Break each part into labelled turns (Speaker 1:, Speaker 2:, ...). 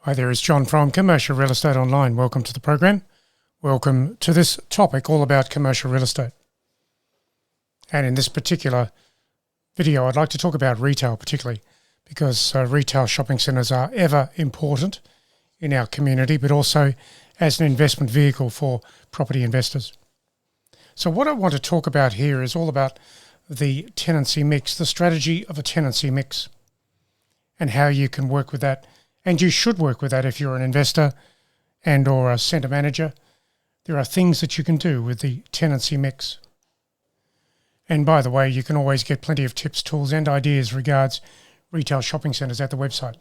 Speaker 1: Hi there, it's John from Commercial Real Estate Online. Welcome to the program. Welcome to this topic all about commercial real estate. And in this particular video, I'd like to talk about retail particularly because retail shopping centres are ever important in our community, but also as an investment vehicle for property investors. So what I want to talk about here is all about the tenancy mix, the strategy of a tenancy mix, and how you can work with that. And you should work with that if you're an investor and or a centre manager. There are things that you can do with the tenancy mix. And by the way, you can always get plenty of tips, tools and ideas regards retail shopping centres at the website,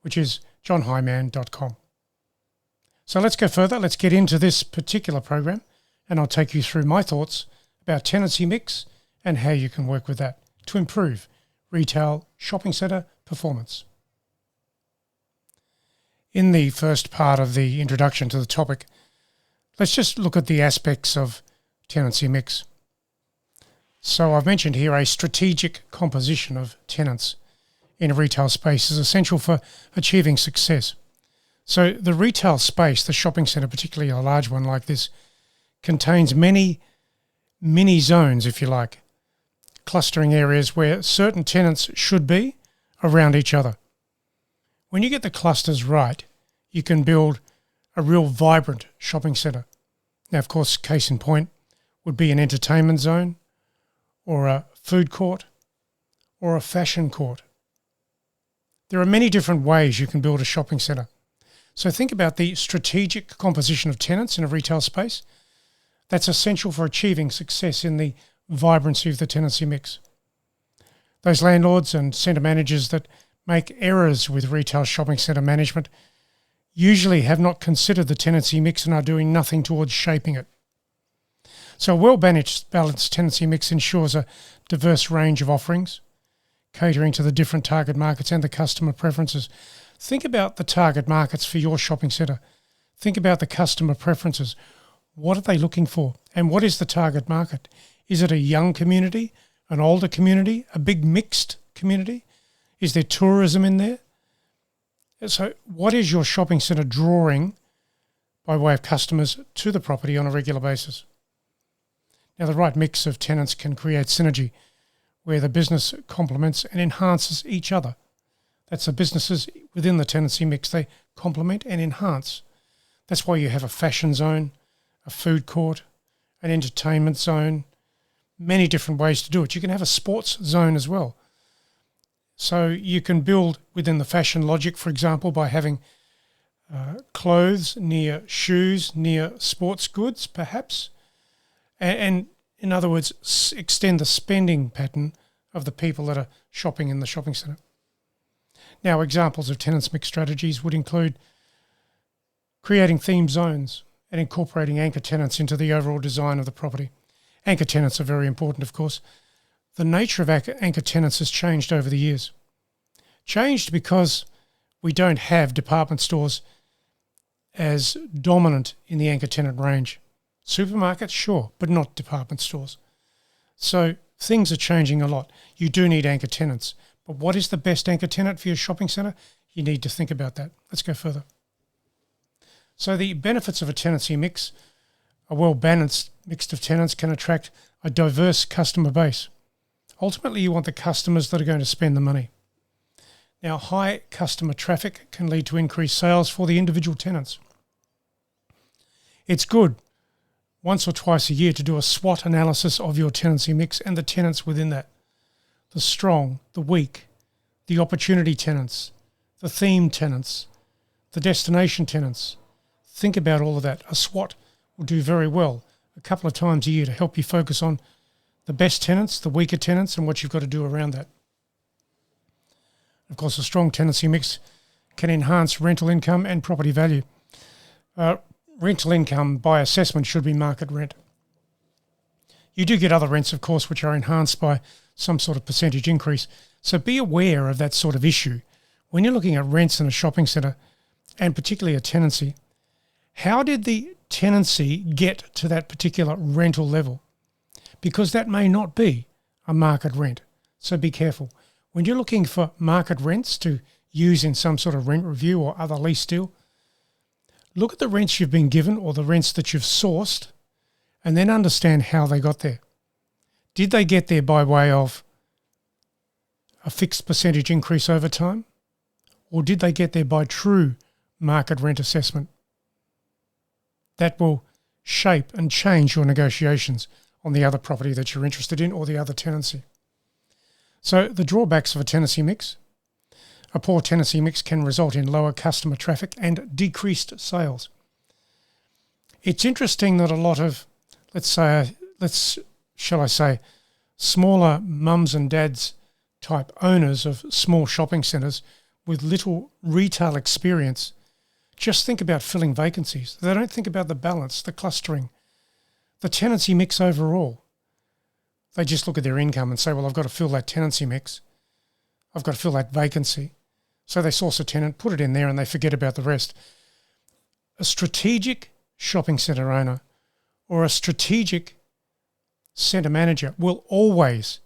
Speaker 1: which is johnhighman.com. So let's go further. Let's get into this particular program and I'll take you through my thoughts about tenancy mix and how you can work with that to improve retail shopping centre performance. In the first part of the introduction to the topic, let's just look at the aspects of tenancy mix. So I've mentioned here a strategic composition of tenants in a retail space is essential for achieving success. So the retail space, the shopping centre, particularly a large one like this, contains many mini zones, if you like, clustering areas where certain tenants should be around each other. When you get the clusters right, you can build a real vibrant shopping centre. Now, of course, case in point would be an entertainment zone or a food court or a fashion court. There are many different ways you can build a shopping centre. So think about the strategic composition of tenants in a retail space. That's essential for achieving success in the vibrancy of the tenancy mix. Those landlords and centre managers that make errors with retail shopping centre management usually have not considered the tenancy mix and are doing nothing towards shaping it. So a well-balanced tenancy mix ensures a diverse range of offerings, catering to the different target markets and the customer preferences. Think about the target markets for your shopping centre. Think about the customer preferences. What are they looking for? And what is the target market? Is it a young community, an older community, a big mixed community? Is there tourism in there? So what is your shopping centre drawing by way of customers to the property on a regular basis? Now, the right mix of tenants can create synergy where the business complements and enhances each other. That's the businesses within the tenancy mix. They complement and enhance. That's why you have a fashion zone, a food court, an entertainment zone, many different ways to do it. You can have a sports zone as well. So you can build within the fashion logic, for example, by having clothes near shoes, near sports goods, perhaps. And in other words, extend the spending pattern of the people that are shopping in the shopping centre. Now, examples of tenants mix strategies would include creating theme zones and incorporating anchor tenants into the overall design of the property. Anchor tenants are very important, of course. The nature of anchor tenants has changed over the years. Changed because we don't have department stores as dominant in the anchor tenant range. Supermarkets, sure, but not department stores. So things are changing a lot. You do need anchor tenants. But what is the best anchor tenant for your shopping centre? You need to think about that. Let's go further. So the benefits of a tenancy mix, a well-balanced mix of tenants can attract a diverse customer base. Ultimately, you want the customers that are going to spend the money. Now, high customer traffic can lead to increased sales for the individual tenants. It's good once or twice a year to do a SWOT analysis of your tenancy mix and the tenants within that. The strong, the weak, the opportunity tenants, the theme tenants, the destination tenants. Think about all of that. A SWOT will do very well a couple of times a year to help you focus on the best tenants, the weaker tenants, and what you've got to do around that. Of course, a strong tenancy mix can enhance rental income and property value. Rental income by assessment should be market rent. You do get other rents, of course, which are enhanced by some sort of percentage increase. So be aware of that sort of issue. When you're looking at rents in a shopping centre, and particularly a tenancy, how did the tenancy get to that particular rental level? Because that may not be a market rent. So be careful. When you're looking for market rents to use in some sort of rent review or other lease deal, look at the rents you've been given or the rents that you've sourced, and then understand how they got there. Did they get there by way of a fixed percentage increase over time? Or did they get there by true market rent assessment? That will shape and change your negotiations on the other property that you're interested in or the other tenancy. So the drawbacks of a tenancy mix. A poor tenancy mix can result in lower customer traffic and decreased sales. It's interesting that a lot of, shall I say, smaller mums and dads type owners of small shopping centres with little retail experience just think about filling vacancies. They don't think about the balance, the clustering, the tenancy mix overall. They just look at their income and say, well, I've got to fill that tenancy mix. I've got to fill that vacancy. So they source a tenant, put it in there, and they forget about the rest. A strategic shopping centre owner or a strategic centre manager will always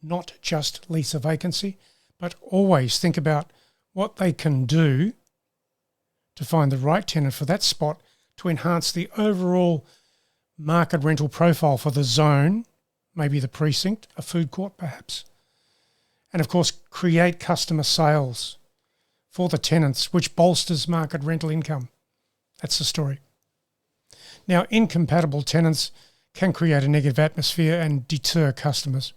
Speaker 1: not just lease a vacancy, but always think about what they can do to find the right tenant for that spot to enhance the overall market rental profile for the zone, maybe the precinct, a food court perhaps. And of course, create customer sales for the tenants, which bolsters market rental income. That's the story. Now, incompatible tenants can create a negative atmosphere and deter customers.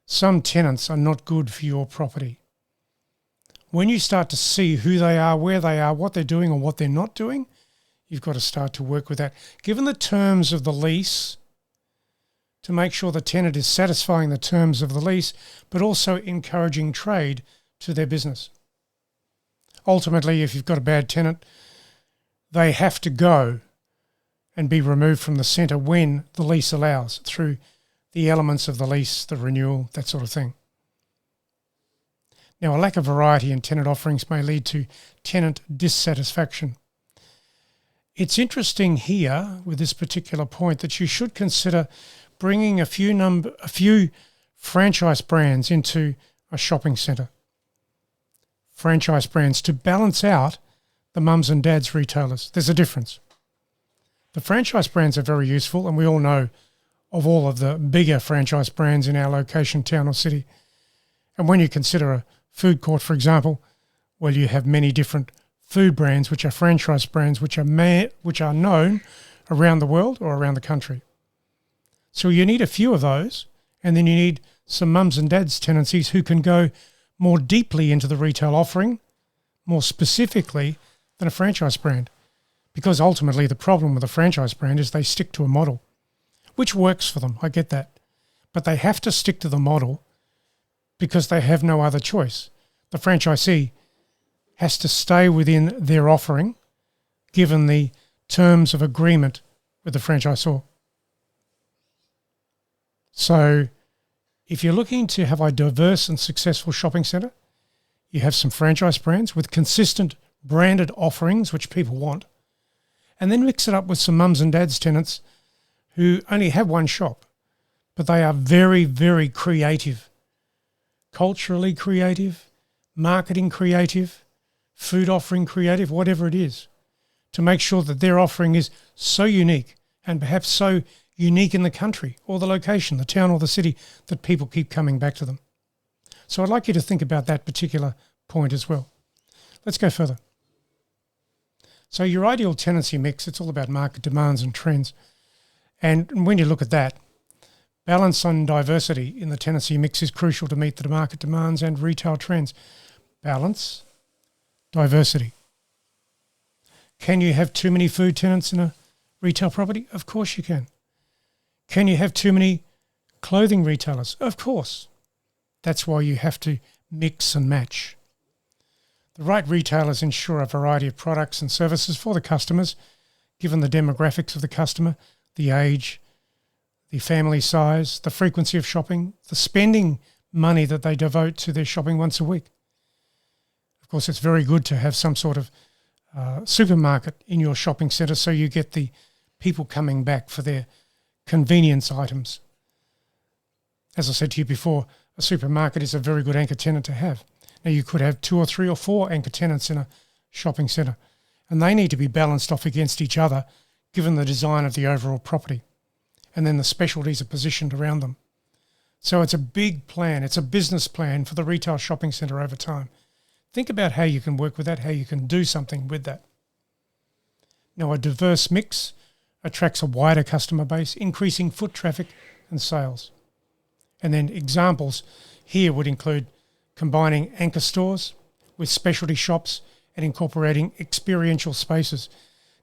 Speaker 1: Some tenants are not good for your property. When you start to see who they are, where they are, what they're doing or what they're not doing, you've got to start to work with that. Given the terms of the lease, to make sure the tenant is satisfying the terms of the lease, but also encouraging trade to their business. Ultimately, if you've got a bad tenant, they have to go and be removed from the centre when the lease allows, through the elements of the lease, the renewal, that sort of thing. Now, a lack of variety in tenant offerings may lead to tenant dissatisfaction. It's interesting here with this particular point that you should consider bringing a few franchise brands into a shopping centre. Franchise brands to balance out the mums and dads retailers. There's a difference. The franchise brands are very useful, and we all know of all of the bigger franchise brands in our location, town or city. And when you consider a food court, for example, well, you have many different food brands, which are franchise brands, which are known around the world or around the country. So you need a few of those, and then you need some mums and dads tenancies who can go more deeply into the retail offering, more specifically than a franchise brand. Because ultimately the problem with a franchise brand is they stick to a model, which works for them, I get that. But they have to stick to the model because they have no other choice. The franchisee has to stay within their offering, given the terms of agreement with the franchisor. So if you're looking to have a diverse and successful shopping centre, you have some franchise brands with consistent branded offerings, which people want, and then mix it up with some mums and dads tenants who only have one shop, but they are very, very creative, culturally creative, marketing creative, food offering creative, whatever it is, to make sure that their offering is so unique and perhaps so unique in the country or the location, the town or the city, that people keep coming back to them. So I'd like you to think about that particular point as well. Let's go further. So your ideal tenancy mix, it's all about market demands and trends. And when you look at that, balance and diversity in the tenancy mix is crucial to meet the market demands and retail trends. Balance, diversity. Can you have too many food tenants in a retail property? Of course you can. Can you have too many clothing retailers? Of course. That's why you have to mix and match. The right retailers ensure a variety of products and services for the customers, given the demographics of the customer, the age, the family size, the frequency of shopping, the spending money that they devote to their shopping once a week. Of course, it's very good to have some sort of supermarket in your shopping centre so you get the people coming back for their convenience items. As I said to you before, a supermarket is a very good anchor tenant to have. Now, you could have 2 or 3 or 4 anchor tenants in a shopping centre, and they need to be balanced off against each other given the design of the overall property. And then the specialties are positioned around them. So it's a big plan. It's a business plan for the retail shopping centre over time. Think about how you can work with that, how you can do something with that. Now, a diverse mix attracts a wider customer base, increasing foot traffic and sales. And then examples here would include combining anchor stores with specialty shops and incorporating experiential spaces.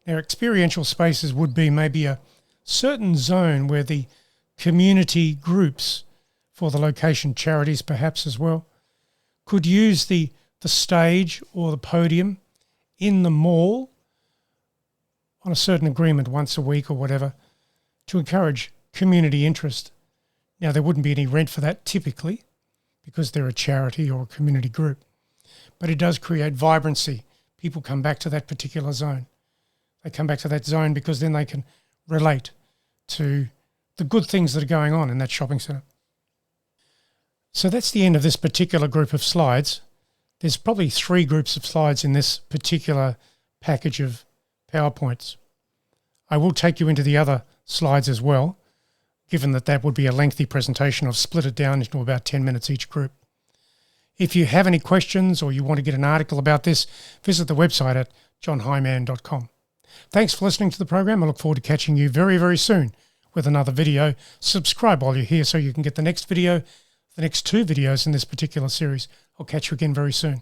Speaker 1: Now, experiential spaces would be maybe a certain zone where the community groups for the location, charities perhaps as well, could use the stage or the podium in the mall on a certain agreement once a week or whatever to encourage community interest. Now, there wouldn't be any rent for that typically because they're a charity or a community group, but it does create vibrancy. People come back to that particular zone. They come back to that zone because then they can relate to the good things that are going on in that shopping centre. So that's the end of this particular group of slides. There's probably 3 groups of slides in this particular package of PowerPoints. I will take you into the other slides as well, given that that would be a lengthy presentation. I've split it down into about 10 minutes each group. If you have any questions or you want to get an article about this, visit the website at johnhighman.com. Thanks for listening to the program. I look forward to catching you very, very soon with another video. Subscribe while you're here so you can get the next video, the next 2 videos in this particular series. I'll catch you again very soon.